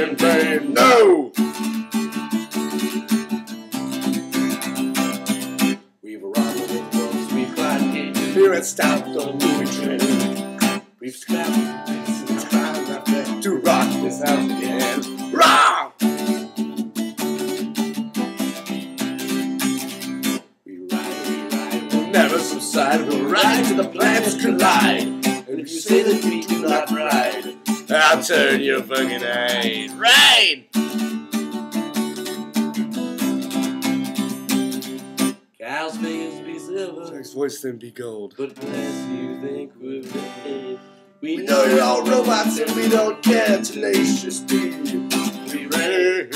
in vain. No! We've arrived on the roads, we've climbed cages, here and stopped on the moving train. We've scrapped some time left there to rock this house again. Rock! We ride, we'll never subside. We'll ride till the planets collide. And if you say that we do not ride, I'll turn your fucking head. Ride! Cow's fingers be silver, Jack's voice then be gold. But unless you think we're dead, we know you're all robots and we don't care. Tenacious D, we reign.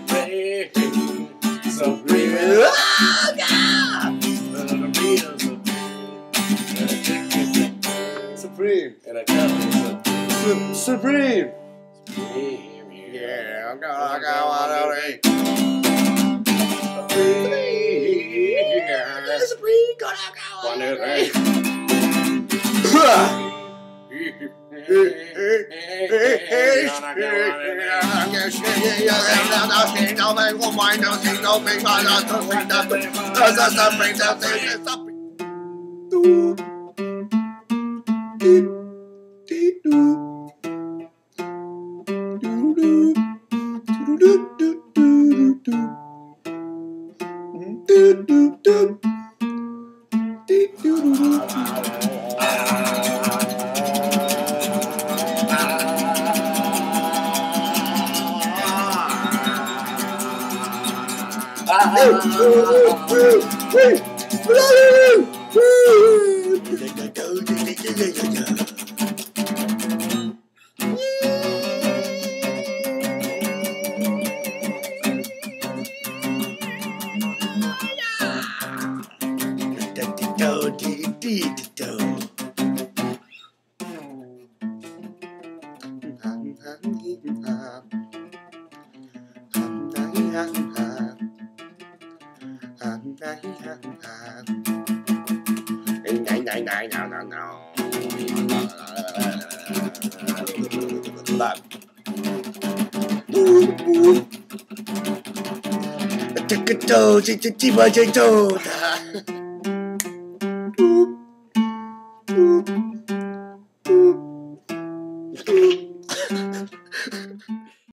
Reign. Supreme. Oh, God! Supreme. And I got it. Supreme. Supreme. Yeah, I'm gonna want to eat. Supreme. One, two, three.